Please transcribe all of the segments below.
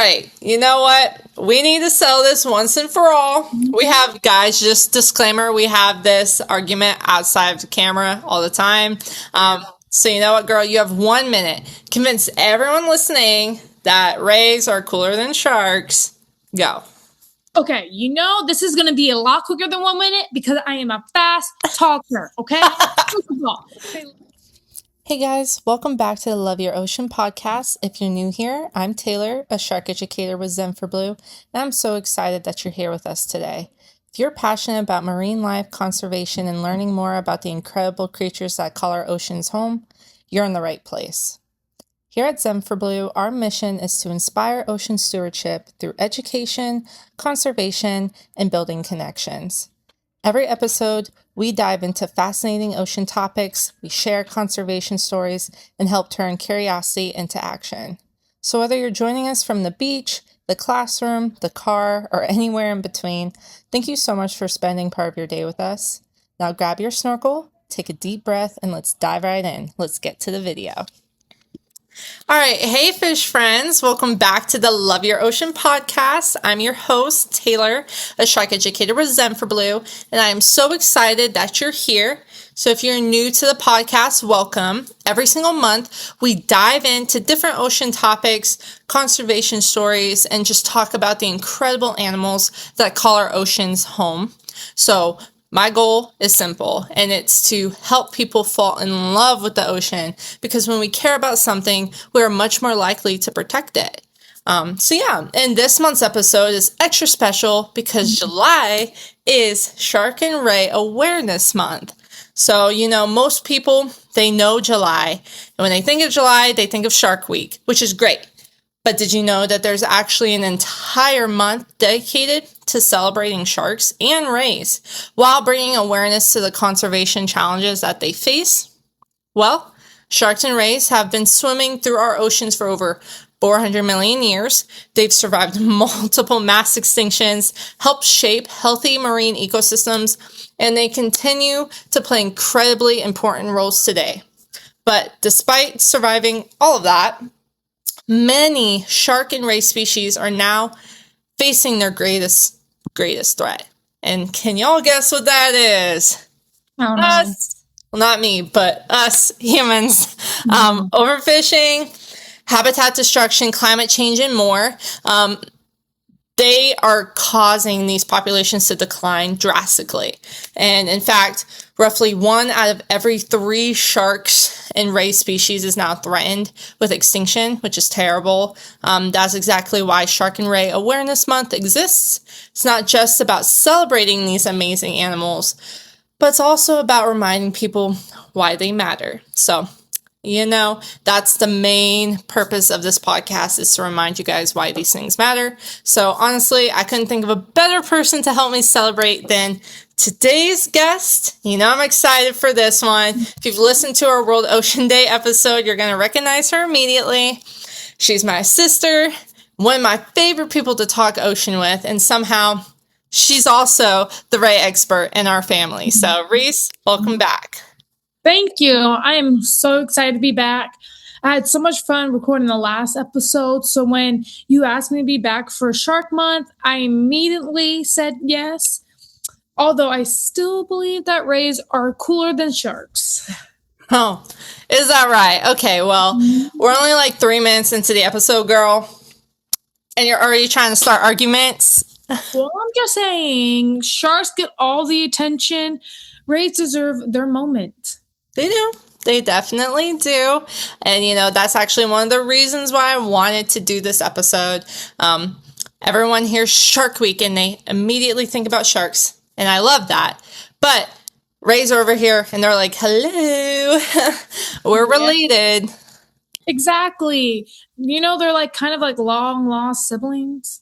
right. You know what? We need to settle this once and for all. We have, guys, just disclaimer, we have this argument outside of the camera all the time. So you know what, girl? You have 1 minute. Convince everyone listening that rays are cooler than sharks. Go. Okay, this is going to be a lot quicker than 1 minute because I am a fast talker, okay? First of all, Hey guys, welcome back to the Love Your Ocean podcast. If you're new here, I'm Taylor, a shark educator with Zen for Blue, and I'm so excited that you're here with us today. If you're passionate about marine life, conservation, and learning more about the incredible creatures that call our oceans home, you're in the right place. Here at Zen for Blue, our mission is to inspire ocean stewardship through education, conservation, and building connections. Every episode, we dive into fascinating ocean topics, we share conservation stories, and help turn curiosity into action. So whether you're joining us from the beach, the classroom, the car, or anywhere in between, thank you so much for spending part of your day with us. Now grab your snorkel, take a deep breath, and let's dive right in. Let's get to the video. All right. Hey, fish friends. Welcome back to the Love Your Ocean podcast. I'm your host, Taylor, a shark educator with Zen for Blue, and I am so excited that you're here. So if you're new to the podcast, welcome. Every single month, we dive into different ocean topics, conservation stories, and just talk about the incredible animals that call our oceans home. So my goal is simple, and it's to help people fall in love with the ocean, because when we care about something, we're much more likely to protect it. And this month's episode is extra special because July is Shark and Ray Awareness Month. So, most people, they know July, and when they think of July, they think of Shark Week, which is great. But did you know that there's actually an entire month dedicated to celebrating sharks and rays while bringing awareness to the conservation challenges that they face? Well, sharks and rays have been swimming through our oceans for over 400 million years. They've survived multiple mass extinctions, helped shape healthy marine ecosystems, and they continue to play incredibly important roles today. But despite surviving all of that, many shark and ray species are now facing their greatest threat. And can y'all guess what that is? Oh, no. Us. Well, not me, but us humans. Overfishing, habitat destruction, climate change, and more. They are causing these populations to decline drastically. And in fact, roughly 1 out of every 3 sharks and ray species is now threatened with extinction, which is terrible. That's exactly why Shark and Ray Awareness Month exists. It's not just about celebrating these amazing animals, but it's also about reminding people why they matter. So, that's the main purpose of this podcast, is to remind you guys why these things matter. So honestly, I couldn't think of a better person to help me celebrate than today's guest. I'm excited for this one. If you've listened to our World Ocean Day episode, you're going to recognize her immediately. She's my sister, one of my favorite people to talk ocean with, and somehow she's also the ray expert in our family. So Reece, welcome back. Thank you. I am so excited to be back. I had so much fun recording the last episode. So when you asked me to be back for Shark Month, I immediately said yes. Although I still believe that rays are cooler than sharks. Oh, is that right? Okay, well, we're only like 3 minutes into the episode, girl. And you're already trying to start arguments? Well, I'm just saying, sharks get all the attention. Rays deserve their moment. They do. They definitely do. And, that's actually one of the reasons why I wanted to do this episode. Everyone hears Shark Week and they immediately think about sharks. And I love that. But rays are over here and they're like, hello, we're related. Exactly. They're like kind of like long lost siblings.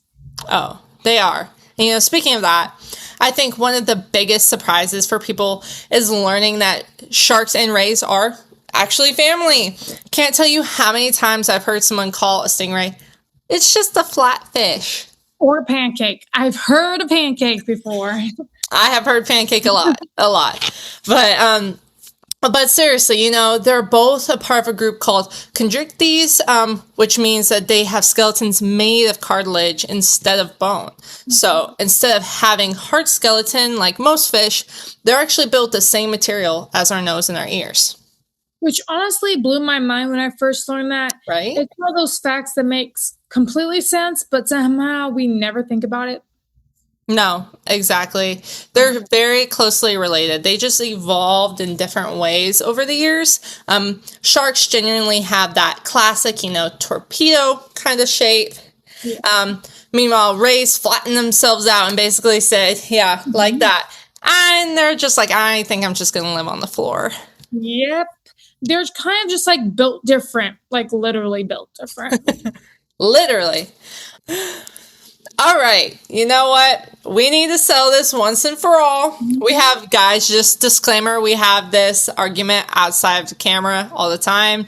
Oh, they are. And, speaking of that, I think one of the biggest surprises for people is learning that sharks and rays are actually family. Can't tell you how many times I've heard someone call a stingray, it's just a flat fish. Or a pancake. I've heard a pancake before. I have heard pancake a lot. But But seriously, they're both a part of a group called chondrichthyes, which means that they have skeletons made of cartilage instead of bone. So instead of having hard skeleton like most fish, they're actually built the same material as our nose and our ears. Which honestly blew my mind when I first learned that. Right? It's one of those facts that makes completely sense, but somehow we never think about it. No, exactly. They're very closely related. They just evolved in different ways over the years. Sharks genuinely have that classic, torpedo kind of shape. Yeah. Meanwhile, rays flatten themselves out and basically said, yeah, like that. And they're just like, I think I'm just going to live on the floor. Yep. They're kind of just like built different, like literally built different. Literally. All right, you know what? We need to settle this once and for all. We have, guys, just disclaimer, we have this argument outside of the camera all the time.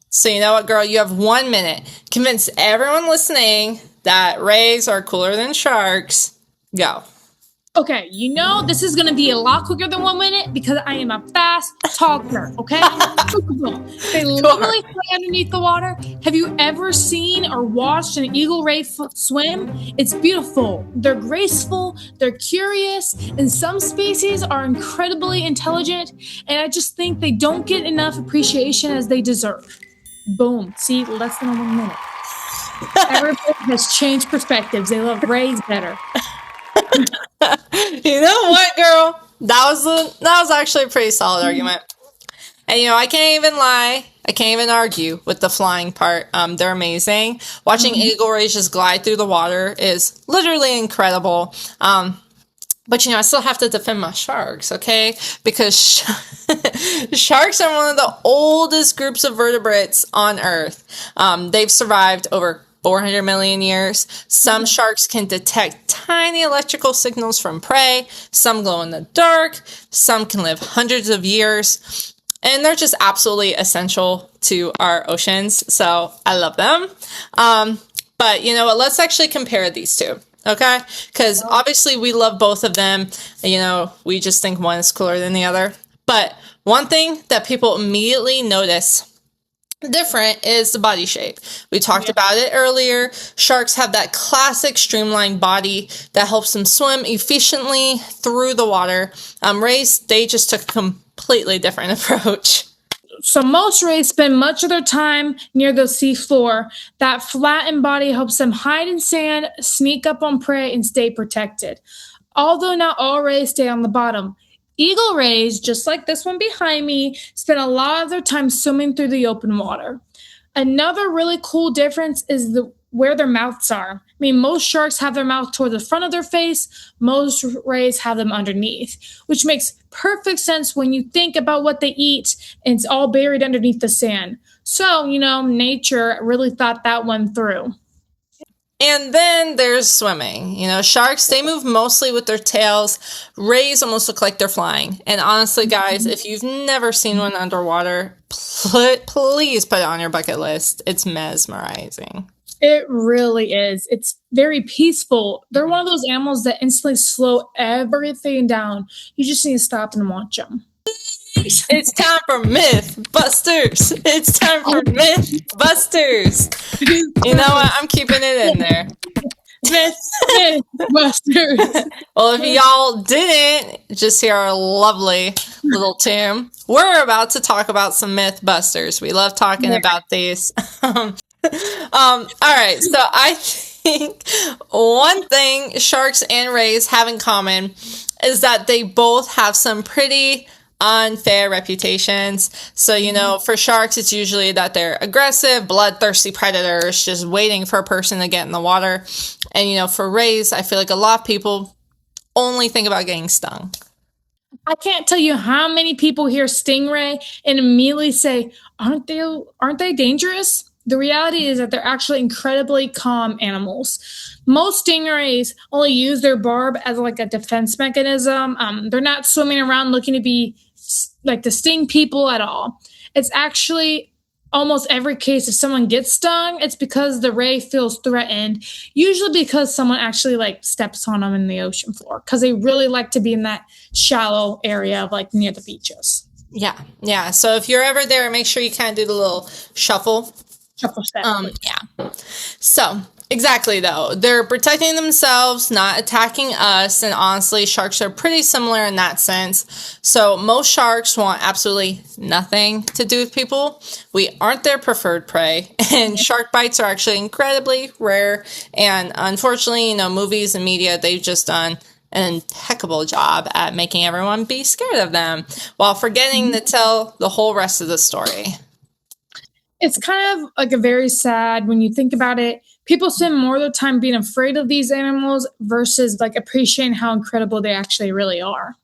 So you know what, girl? You have 1 minute. Convince everyone listening that rays are cooler than sharks. Go. Okay, this is going to be a lot quicker than 1 minute because I am a fast talker, okay? They literally fly underneath the water. Have you ever seen or watched an eagle ray swim? It's beautiful. They're graceful, they're curious, and some species are incredibly intelligent, and I just think they don't get enough appreciation as they deserve. Boom. See, less than 1 minute. Everybody has changed perspectives. They love rays better. You know what, girl? That was actually a pretty solid argument. And I can't even lie. I can't even argue with the flying part. They're amazing. Watching eagle rays just glide through the water is literally incredible. But I still have to defend my sharks, okay? Because sharks are one of the oldest groups of vertebrates on Earth. They've survived over 400 million years. Some sharks can detect tiny electrical signals from prey. Some glow in the dark. Some can live hundreds of years. And they're just absolutely essential to our oceans. So I love them. But you know what? Let's actually compare these two. Okay? Because obviously we love both of them. We just think one is cooler than the other. But one thing that people immediately notice different is the body shape. We talked about it earlier. Sharks have that classic streamlined body that helps them swim efficiently through the water. Rays, they just took a completely different approach. So most rays spend much of their time near the sea floor. That flattened body helps them hide in sand, sneak up on prey, and stay protected. Although not all rays stay on the bottom. Eagle rays, just like this one behind me, spend a lot of their time swimming through the open water. Another really cool difference is where their mouths are. I mean, most sharks have their mouth toward the front of their face. Most rays have them underneath, which makes perfect sense when you think about what they eat, and it's all buried underneath the sand. So, nature really thought that one through. And then there's swimming. Sharks, they move mostly with their tails. Rays almost look like they're flying. And honestly, guys, if you've never seen one underwater, please put it on your bucket list. It's mesmerizing. It really is. It's very peaceful. They're one of those animals that instantly slow everything down. You just need to stop and watch them. It's time for Mythbusters. It's time for Mythbusters. You know what? I'm keeping it in there. Mythbusters. Well, if y'all didn't just hear our lovely little tune, we're about to talk about some Mythbusters. We love talking about these. All right. So I think one thing sharks and rays have in common is that they both have some pretty unfair reputations. So, for sharks, it's usually that they're aggressive, bloodthirsty predators just waiting for a person to get in the water. And, for rays, I feel like a lot of people only think about getting stung. I can't tell you how many people hear stingray and immediately say, aren't they dangerous? The reality is that they're actually incredibly calm animals. Most stingrays only use their barb as like a defense mechanism. They're not swimming around looking to be to sting people at all. It's actually almost every case if someone gets stung, it's because the ray feels threatened, usually because someone actually steps on them in the ocean floor because they really like to be in that shallow area of near the beaches. Yeah. So if you're ever there, make sure you kind of do the little shuffle. Shuffle step. Yeah. So exactly though, they're protecting themselves, not attacking us, and honestly, sharks are pretty similar in that sense. So most sharks want absolutely nothing to do with people. We aren't their preferred prey, and shark bites are actually incredibly rare. And unfortunately, movies and media, they've just done an impeccable job at making everyone be scared of them while forgetting to tell the whole rest of the story. It's kind of like a very sad when you think about it. People spend more of their time being afraid of these animals versus like appreciating how incredible they actually really are.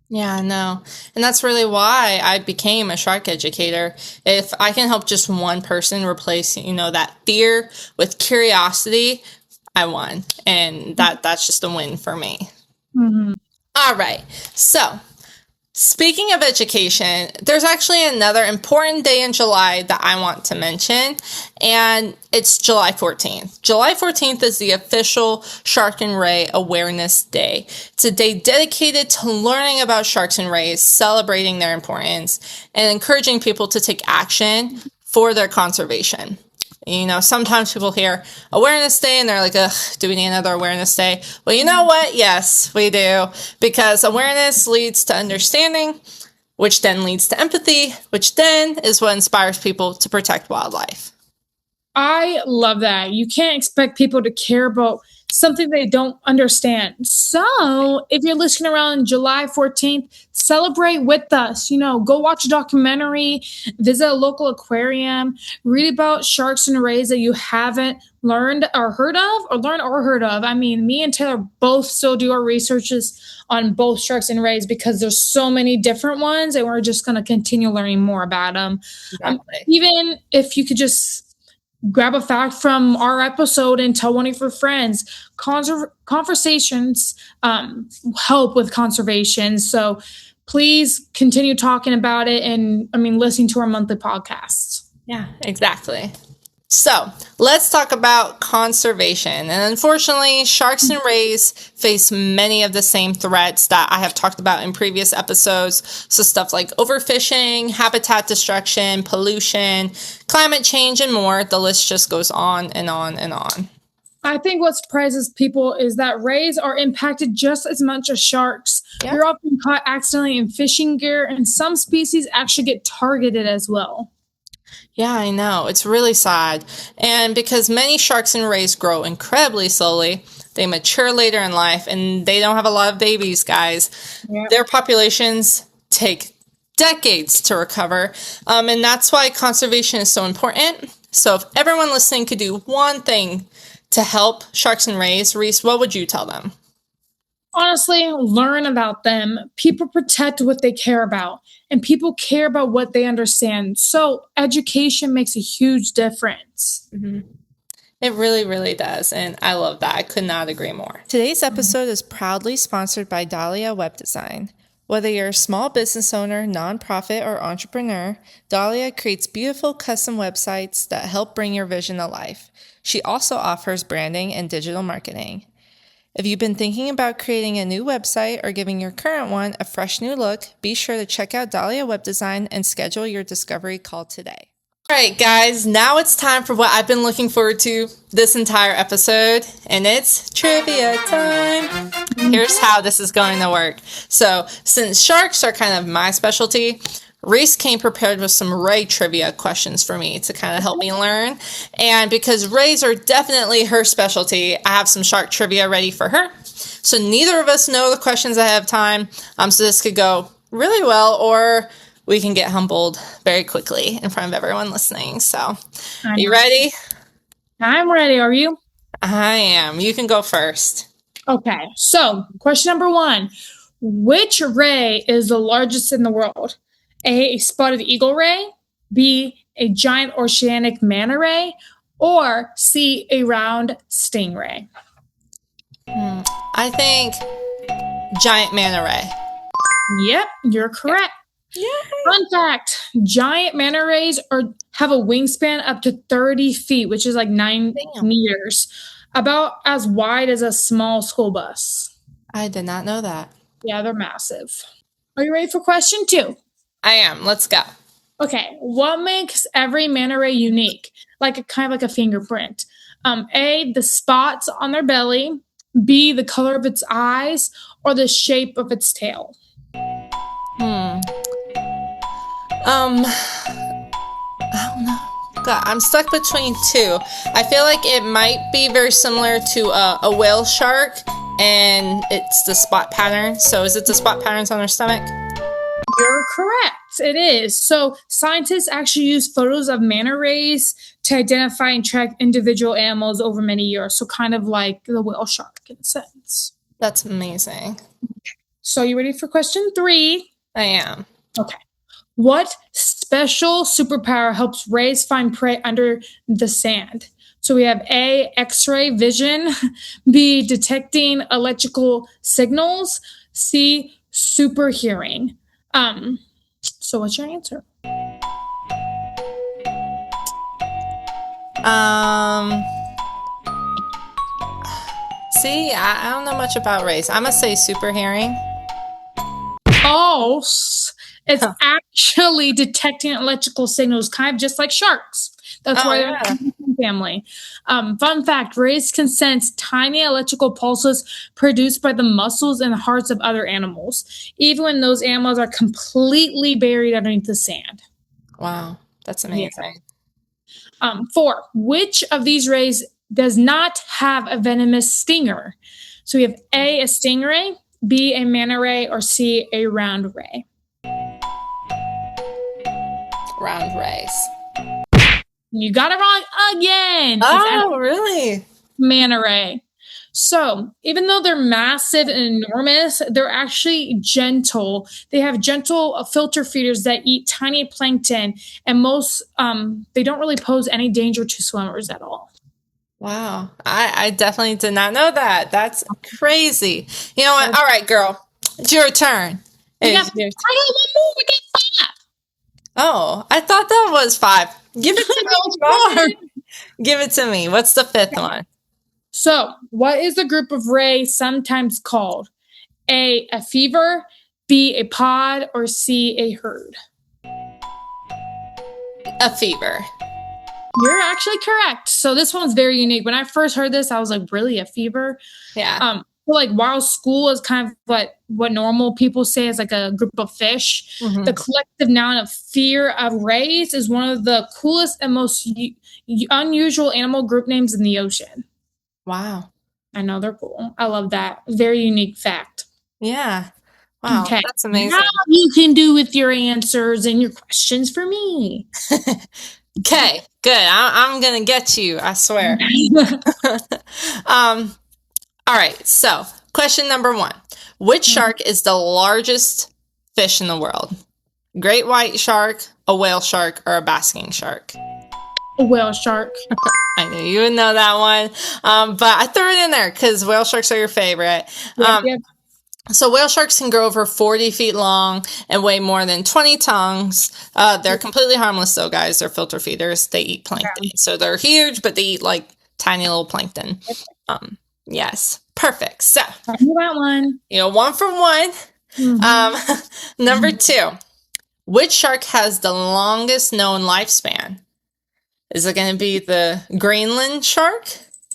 Yeah, I know. And that's really why I became a shark educator. If I can help just one person replace, that fear with curiosity, I won. And that's just a win for me. Mm-hmm. All right. So, speaking of education, there's actually another important day in July that I want to mention, and it's July 14th. July 14th is the official Shark and Ray Awareness Day. It's a day dedicated to learning about sharks and rays, celebrating their importance, and encouraging people to take action for their conservation. Sometimes people hear Awareness Day and they're like, ugh, do we need another Awareness Day? Well, you know what? Yes, we do. Because awareness leads to understanding, which then leads to empathy, which then is what inspires people to protect wildlife. I love that. You can't expect people to care about something they don't understand. So, if you're listening around July 14th, celebrate with us. Go watch a documentary, visit a local aquarium, read about sharks and rays that you haven't learned or heard of. I mean, me and Taylor both still do our researches on both sharks and rays because there's so many different ones, and we're just going to continue learning more about them. Exactly. Even if you could just grab a fact from our episode and tell one of your friends. Conversations help with conservation. So please continue talking about it and, listening to our monthly podcasts. Yeah, exactly. So let's talk about conservation. And unfortunately, sharks and rays face many of the same threats that I have talked about in previous episodes. So stuff like overfishing, habitat destruction, pollution, climate change, and more. The list just goes on and on and on. I think what surprises people is that rays are impacted just as much as sharks. Yep. They're often caught accidentally in fishing gear, and some species actually get targeted as well. Yeah, I know. It's really sad. And because many sharks and rays grow incredibly slowly, they mature later in life, and they don't have a lot of babies, guys. Yep. Their populations take decades to recover. And that's why conservation is so important. So if everyone listening could do one thing to help sharks and rays, Reece, what would you tell them? Honestly, learn about them. People protect what they care about, and people care about what they understand. So education makes a huge difference. Mm-hmm. It really, really does. And I love that. I could not agree more. Today's episode is proudly sponsored by Dahlia Web Design. Whether you're a small business owner, nonprofit, or entrepreneur, Dahlia creates beautiful custom websites that help bring your vision to life. She also offers branding and digital marketing. If you've been thinking about creating a new website or giving your current one a fresh new look, be sure to check out Dahlia Web Design and schedule your discovery call today. All right, guys, now it's time for what I've been looking forward to this entire episode, and it's trivia time. Here's how this is going to work. So, since sharks are kind of my specialty, Reece came prepared with some ray trivia questions for me to kind of help me learn. And because rays are definitely her specialty, I have some shark trivia ready for her. So neither of us know the questions ahead of time. So this could go really well, or we can get humbled very quickly in front of everyone listening. So, are you ready? I'm ready. Are you? I am. You can go first. Okay. So, question number 1. Which ray is the largest in the world? A spotted eagle ray, B, a giant oceanic manta ray, or C, a round stingray? I think giant manta ray. Yep, you're correct. Yeah. Fun fact, giant manta rays have a wingspan up to 30 feet, which is like 9 meters, about as wide as a small school bus. I did not know that. Yeah, they're massive. Are you ready for question 2? I am. Let's go. Okay, what makes every manta ray unique? Kind of like a fingerprint. A, the spots on their belly. B, the color of its eyes, or the shape of its tail. I don't know. God, I'm stuck between two. I feel like it might be very similar to a whale shark, and it's the spot pattern. So is it the spot patterns on their stomach? You're correct. It is. So scientists actually use photos of manta rays to identify and track individual animals over many years. So kind of like the whale shark in a sense. That's amazing. So you ready for question 3? I am. Okay. What special superpower helps rays find prey under the sand? So we have A, X-ray vision, B, detecting electrical signals, C, super hearing. So what's your answer? See, I don't know much about rays. I'm gonna say super hearing. Oh, it's actually detecting electrical signals, kind of just like sharks. That's why they're in the family. Fun fact, rays can sense tiny electrical pulses produced by the muscles and hearts of other animals, even when those animals are completely buried underneath the sand. Wow, that's amazing. 4, which of these rays does not have a venomous stinger? So we have A, a stingray, B, a manta ray, or C, a round ray. Round rays. You got it wrong again. Oh, really? Manta ray. So even though they're massive and enormous, they're actually gentle. They have gentle filter feeders that eat tiny plankton, and most they don't really pose any danger to swimmers at all. Wow. I definitely did not know that. That's crazy. You know what? All right, girl. It's your turn. I got 1 more. We got 5. Oh, I thought that was 5. Give it to me. Give it to me. What's the 5th one? So, what is the group of rays sometimes called? A fever, B, a pod, or C, a herd? A fever. You're actually correct. So this one's very unique. When I first heard this, I was like, really, a fever? Yeah. While school is kind of what normal people say is like a group of fish, the collective noun of fear of rays is one of the coolest and most unusual animal group names in the ocean. Wow. I know, they're cool. I love that. Very unique fact. Yeah. Wow. Okay. That's amazing. Now you can do with your answers and your questions for me. Okay. Good. I'm going to get you. I swear. All right. So question number 1. Which shark is the largest fish in the world? Great white shark, a whale shark, or a basking shark? A whale shark. I knew you would know that one. But I threw it in there because whale sharks are your favorite. Yep. So whale sharks can grow over 40 feet long and weigh more than 20 tons. They're completely harmless though, guys. They're filter feeders. They eat plankton. So they're huge, but they eat like tiny little plankton. Yes. Perfect. So I knew that one. 1 for 1. Number 2. Which shark has the longest known lifespan? Is it going to be the Greenland shark,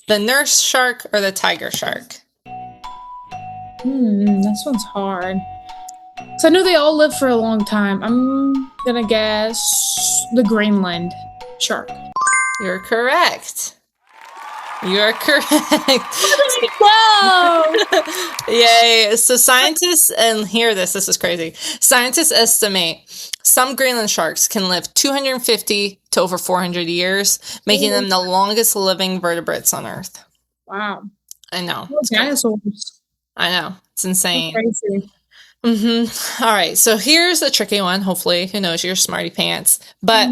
the nurse shark, or the tiger shark? This one's hard. So I know they all live for a long time. I'm going to guess the Greenland shark. You're correct. You're correct. Whoa! Yay. So scientists, and hear this is crazy. Scientists estimate some Greenland sharks can live 250 to over 400 years, making them the longest living vertebrates on Earth. Wow. I know. Dinosaurs. I know. It's insane. That's crazy. All right. So here's a tricky one. Hopefully, who knows, you're smarty pants. But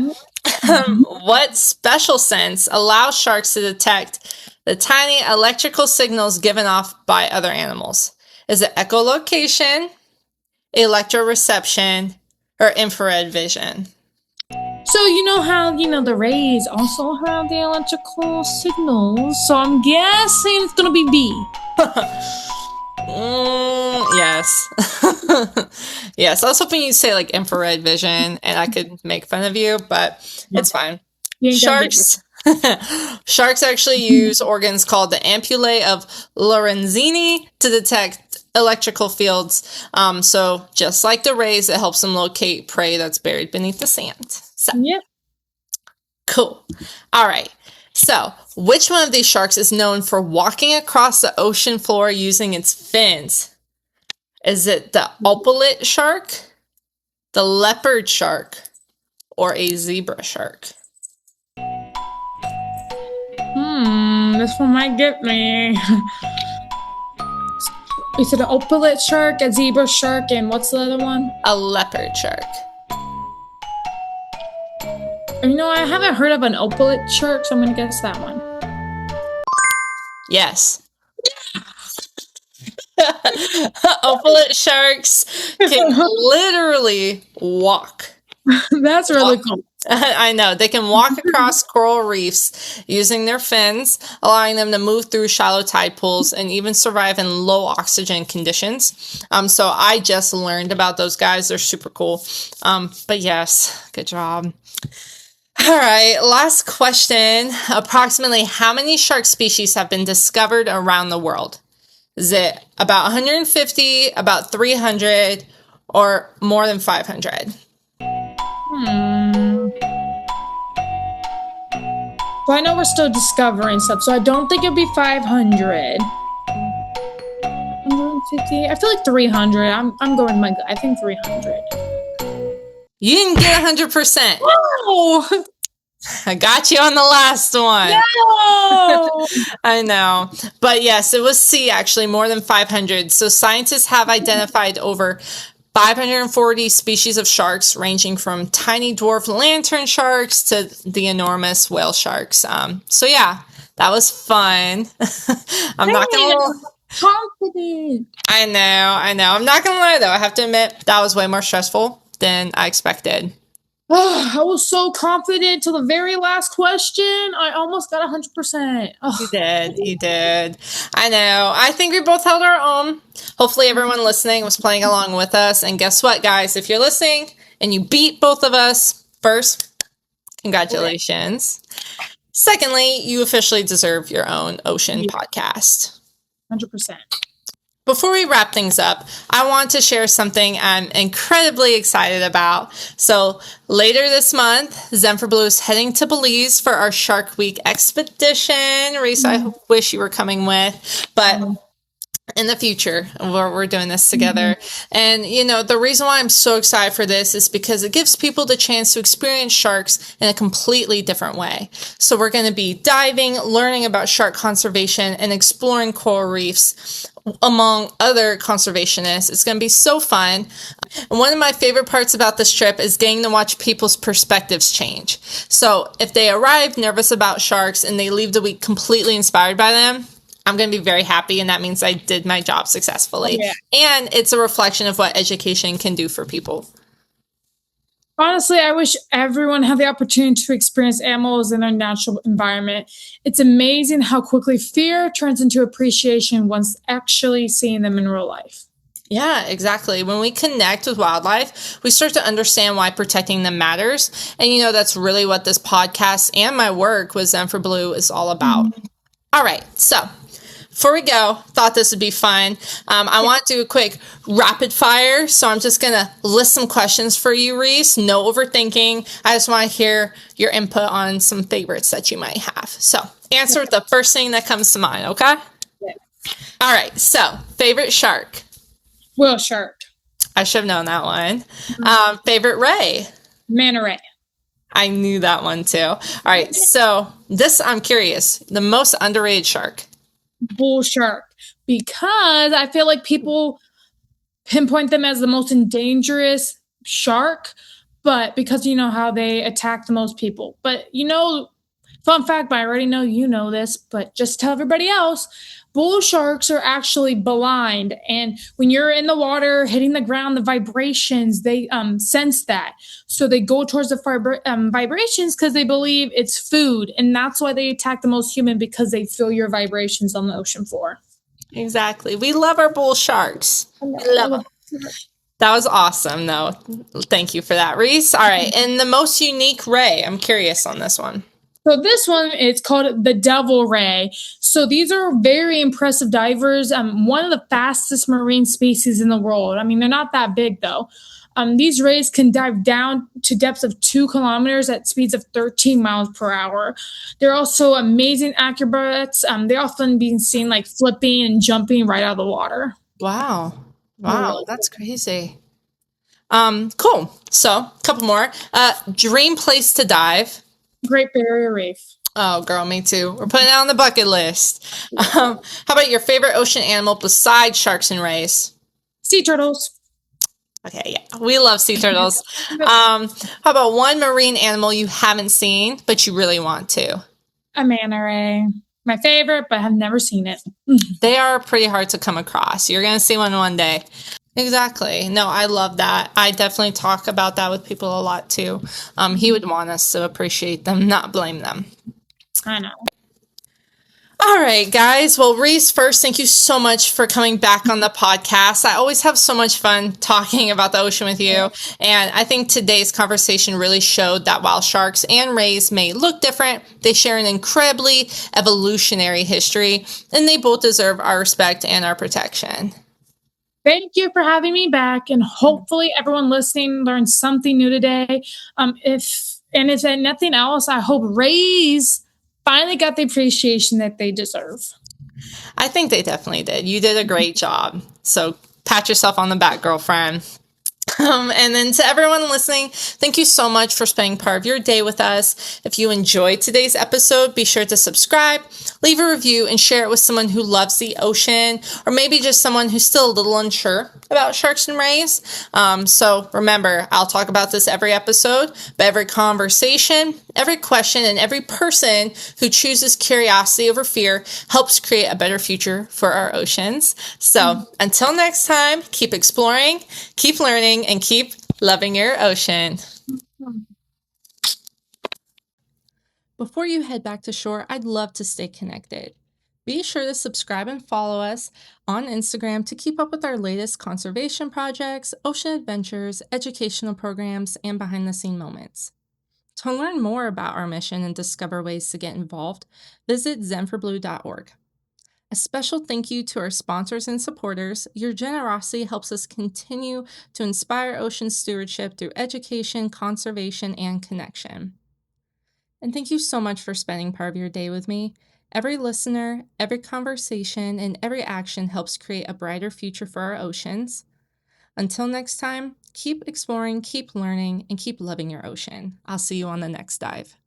what special sense allows sharks to detect the tiny electrical signals given off by other animals? Is it echolocation, electroreception, or infrared vision? So you know how, the rays also have the electrical signals. So I'm guessing it's going to be B. Yes. Yes, I was hoping you'd say like infrared vision and I could make fun of you, but it's fine. You ain't gonna beat Sharks Sharks actually use organs called the ampullae of Lorenzini to detect electrical fields. So just like the rays, it helps them locate prey that's buried beneath the sand. So me. Yep. cool. All right. So, which one of these sharks is known for walking across the ocean floor using its fins? Is it the opalite shark, the leopard shark, or a zebra shark? This one might get me. You said an opalite shark, a zebra shark, and what's the other one? A leopard shark. You know, I haven't heard of an opalite shark, so I'm gonna guess that one. Yes. Opalite sharks can literally walk. That's really cool. I know. They can walk across coral reefs using their fins, allowing them to move through shallow tide pools and even survive in low oxygen conditions. So I just learned about those guys. They're super cool. But yes, good job. All right, last question. Approximately how many shark species have been discovered around the world? Is it about 150, about 300, or more than 500? Well, I know we're still discovering stuff, so I don't think it'd be 500. 150. I feel like 300. I'm going with my gut. I think 300. You didn't get 100%. Oh I got you on the last one. no! I know. But yes, it was C, actually, more than 500. So scientists have identified over 540 species of sharks, ranging from tiny dwarf lantern sharks to the enormous whale sharks. So yeah, that was fun. I'm not gonna. Confident. I know. I'm not gonna lie though. I have to admit that was way more stressful than I expected. I was so confident till the very last question. I almost got 100%. You did. I know. I think we both held our own. Hopefully everyone listening was playing along with us. And guess what, guys? If you're listening and you beat both of us, first, congratulations. Secondly, you officially deserve your own ocean podcast. 100%. Before we wrap things up, I want to share something I'm incredibly excited about. So later this month, Zen for Blue is heading to Belize for our Shark Week expedition. Reece, I wish you were coming with, but in the future, we're doing this together. And, the reason why I'm so excited for this is because it gives people the chance to experience sharks in a completely different way. So we're going to be diving, learning about shark conservation, and exploring coral reefs among other conservationists. It's going to be so fun. And one of my favorite parts about this trip is getting to watch people's perspectives change. So if they arrive nervous about sharks and they leave the week completely inspired by them, I'm going to be very happy, and that means I did my job successfully. Yeah. And it's a reflection of what education can do for people. Honestly, I wish everyone had the opportunity to experience animals in their natural environment. It's amazing how quickly fear turns into appreciation once actually seeing them in real life. Yeah, exactly. When we connect with wildlife, we start to understand why protecting them matters. And, that's really what this podcast and my work with Zen for Blue is all about. All right, so before we go, thought this would be fun. I want to do a quick rapid fire. So I'm just going to list some questions for you, Reece. No overthinking. I just want to hear your input on some favorites that you might have. So answer with the first thing that comes to mind, okay? Yeah. All right. So favorite shark? Whale shark. I should have known that one. Favorite ray? Manta ray. I knew that one too. All right. So this, I'm curious. The most underrated shark? Bull shark, because I feel like people pinpoint them as the most dangerous shark, but because how they attack the most people. But fun fact, but I already know you know this, but just tell everybody else, bull sharks are actually blind, and when you're in the water hitting the ground, the vibrations, they sense that, so they go towards the vibrations because they believe it's food, and that's why they attack the most human, because they feel your vibrations on the ocean floor. Exactly. We love our bull sharks. We love them. That was awesome, though. Thank you for that, Reece. All right. And the most unique ray, I'm curious on this one. So this one is called the Devil Ray. So these are very impressive divers. One of the fastest marine species in the world. I mean, they're not that big though. These rays can dive down to depths of 2 kilometers at speeds of 13 miles per hour. They're also amazing acrobats. They're often being seen like flipping and jumping right out of the water. Wow. They're Wow. really That's crazy. Cool. So, a couple more. Dream place to dive. Great Barrier Reef. Oh, girl, me too. We're putting it on the bucket list. How about your favorite ocean animal besides sharks and rays? Sea turtles. Okay, yeah, we love sea turtles. How about one marine animal you haven't seen, but you really want to? A manta ray. My favorite, but I've never seen it. They are pretty hard to come across. You're going to see one day. Exactly. No, I love that. I definitely talk about that with people a lot too. He would want us to appreciate them, not blame them. I know. All right, guys. Well, Reece, first, thank you so much for coming back on the podcast. I always have so much fun talking about the ocean with you. And I think today's conversation really showed that while sharks and rays may look different, they share an incredibly evolutionary history, and they both deserve our respect and our protection. Thank you for having me back, and hopefully everyone listening learned something new today. If nothing else, I hope rays finally got the appreciation that they deserve. I think they definitely did. You did a great job. So pat yourself on the back, girlfriend. And then to everyone listening, thank you so much for spending part of your day with us. If you enjoyed today's episode, be sure to subscribe, leave a review, and share it with someone who loves the ocean, or maybe just someone who's still a little unsure about sharks and rays. So remember, I'll talk about this every episode, but every conversation, every question, and every person who chooses curiosity over fear helps create a better future for our oceans. So until next time, keep exploring, keep learning, and keep loving your ocean. Before you head back to shore, I'd love to stay connected. Be sure to subscribe and follow us on Instagram to keep up with our latest conservation projects, ocean adventures, educational programs, and behind-the-scenes moments. To learn more about our mission and discover ways to get involved, visit zenforblue.org. A special thank you to our sponsors and supporters. Your generosity helps us continue to inspire ocean stewardship through education, conservation, and connection. And thank you so much for spending part of your day with me. Every listener, every conversation, and every action helps create a brighter future for our oceans. Until next time, keep exploring, keep learning, and keep loving your ocean. I'll see you on the next dive.